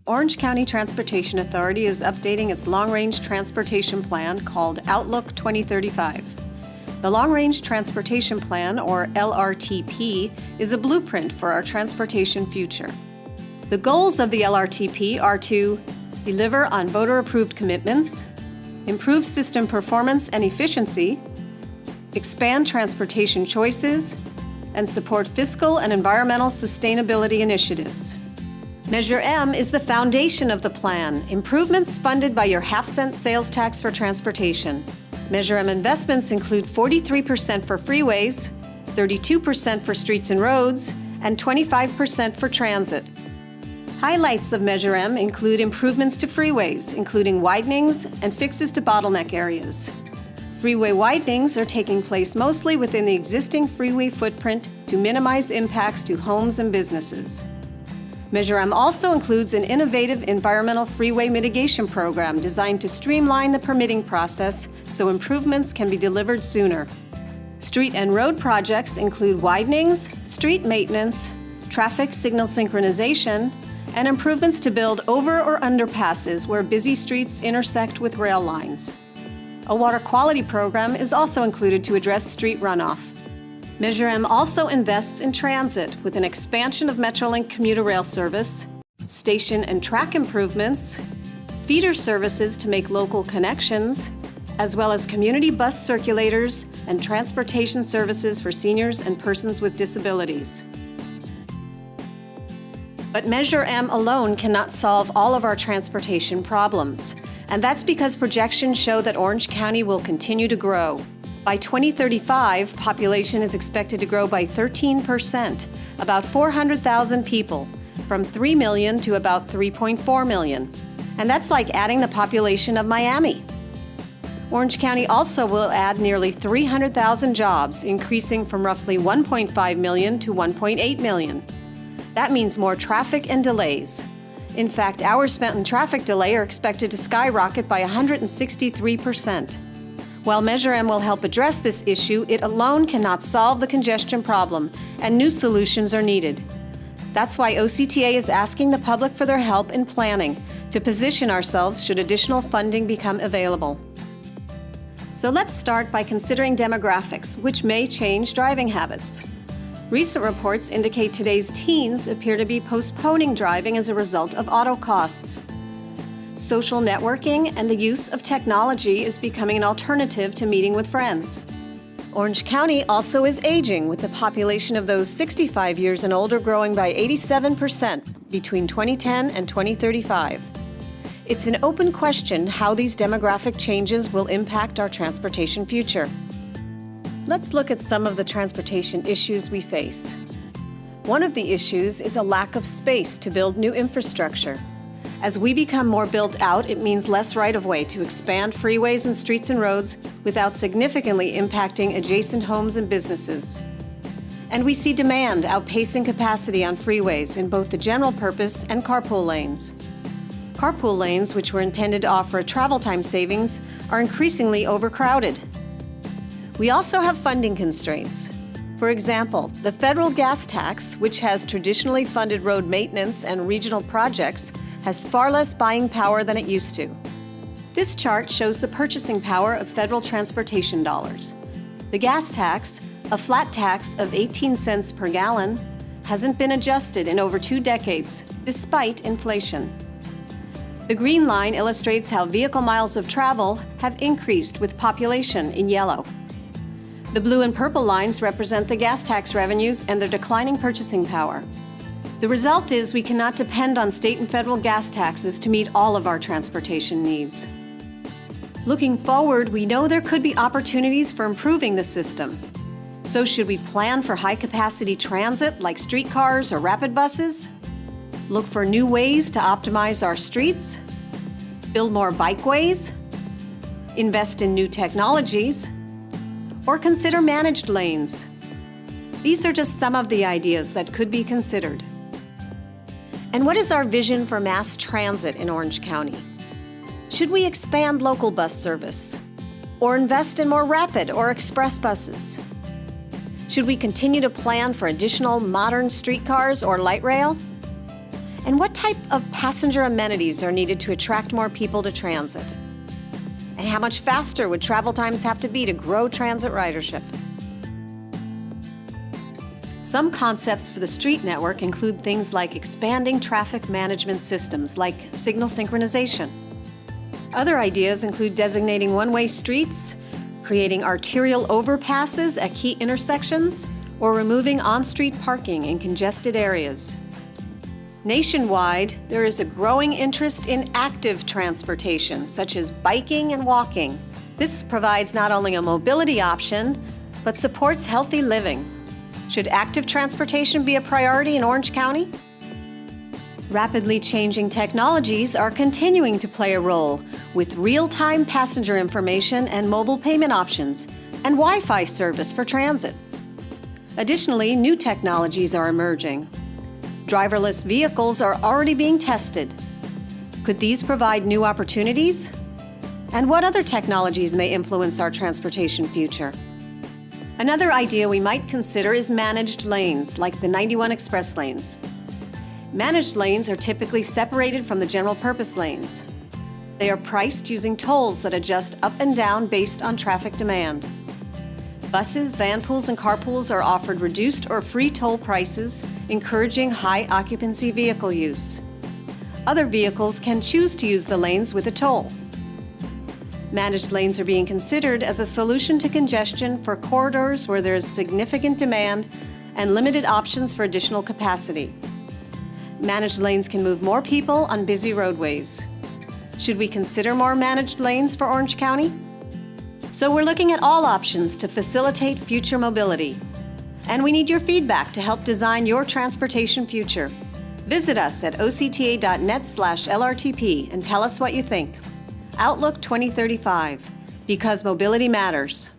Orange County Transportation Authority is updating its long-range transportation plan called Outlook 2035. The Long-Range Transportation Plan, or LRTP, is a blueprint for our transportation future. The goals of the LRTP are to deliver on voter-approved commitments, improve system performance and efficiency, expand transportation choices, and support fiscal and environmental sustainability initiatives. Measure M is the foundation of the plan, improvements funded by your half-cent sales tax for transportation. Measure M investments include 43% for freeways, 32% for streets and roads, and 25% for transit. Highlights of Measure M include improvements to freeways, including widenings and fixes to bottleneck areas. Freeway widenings are taking place mostly within the existing freeway footprint to minimize impacts to homes and businesses. Measure M also includes an innovative environmental freeway mitigation program designed to streamline the permitting process so improvements can be delivered sooner. Street and road projects include widenings, street maintenance, traffic signal synchronization, and improvements to build over or underpasses where busy streets intersect with rail lines. A water quality program is also included to address street runoff. Measure M also invests in transit with an expansion of Metrolink commuter rail service, station and track improvements, feeder services to make local connections, as well as community bus circulators and transportation services for seniors and persons with disabilities. But Measure M alone cannot solve all of our transportation problems, and that's because projections show that Orange County will continue to grow. By 2035, population is expected to grow by 13%, about 400,000 people, from 3 million to about 3.4 million. And that's like adding the population of Miami. Orange County also will add nearly 300,000 jobs, increasing from roughly 1.5 million to 1.8 million. That means more traffic and delays. In fact, hours spent in traffic delay are expected to skyrocket by 163%. While Measure M will help address this issue, it alone cannot solve the congestion problem, and new solutions are needed. That's why OCTA is asking the public for their help in planning to position ourselves should additional funding become available. So let's start by considering demographics, which may change driving habits. Recent reports indicate today's teens appear to be postponing driving as a result of auto costs. Social networking and the use of technology is becoming an alternative to meeting with friends. Orange County also is aging, with the population of those 65 years and older growing by 87% between 2010 and 2035. It's an open question how these demographic changes will impact our transportation future. Let's look at some of the transportation issues we face. One of the issues is a lack of space to build new infrastructure. As we become more built out, it means less right-of-way to expand freeways and streets and roads without significantly impacting adjacent homes and businesses. And we see demand outpacing capacity on freeways in both the general purpose and carpool lanes. Carpool lanes, which were intended to offer a travel time savings, are increasingly overcrowded. We also have funding constraints. For example, the federal gas tax, which has traditionally funded road maintenance and regional projects, has far less buying power than it used to. This chart shows the purchasing power of federal transportation dollars. The gas tax, a flat tax of 18 cents per gallon, hasn't been adjusted in over 2 decades, despite inflation. The green line illustrates how vehicle miles of travel have increased with population in yellow. The blue and purple lines represent the gas tax revenues and their declining purchasing power. The result is we cannot depend on state and federal gas taxes to meet all of our transportation needs. Looking forward, we know there could be opportunities for improving the system. So should we plan for high-capacity transit like streetcars or rapid buses? Look for new ways to optimize our streets? Build more bikeways? Invest in new technologies? Or consider managed lanes? These are just some of the ideas that could be considered. And what is our vision for mass transit in Orange County? Should we expand local bus service? Or invest in more rapid or express buses? Should we continue to plan for additional modern streetcars or light rail? And what type of passenger amenities are needed to attract more people to transit? And how much faster would travel times have to be to grow transit ridership? Some concepts for the street network include things like expanding traffic management systems like signal synchronization. Other ideas include designating one-way streets, creating arterial overpasses at key intersections, or removing on-street parking in congested areas. Nationwide, there is a growing interest in active transportation, such as biking and walking. This provides not only a mobility option, but supports healthy living. Should active transportation be a priority in Orange County? Rapidly changing technologies are continuing to play a role with real-time passenger information and mobile payment options and Wi-Fi service for transit. Additionally, new technologies are emerging. Driverless vehicles are already being tested. Could these provide new opportunities? And what other technologies may influence our transportation future? Another idea we might consider is managed lanes, like the 91 express lanes. Managed lanes are typically separated from the general purpose lanes. They are priced using tolls that adjust up and down based on traffic demand. Buses, van pools, and carpools are offered reduced or free toll prices, encouraging high occupancy vehicle use. Other vehicles can choose to use the lanes with a toll. Managed lanes are being considered as a solution to congestion for corridors where there is significant demand and limited options for additional capacity. Managed lanes can move more people on busy roadways. Should we consider more managed lanes for Orange County? So we're looking at all options to facilitate future mobility. And we need your feedback to help design your transportation future. Visit us at octa.net/LRTP and tell us what you think. Outlook 2035, because mobility matters.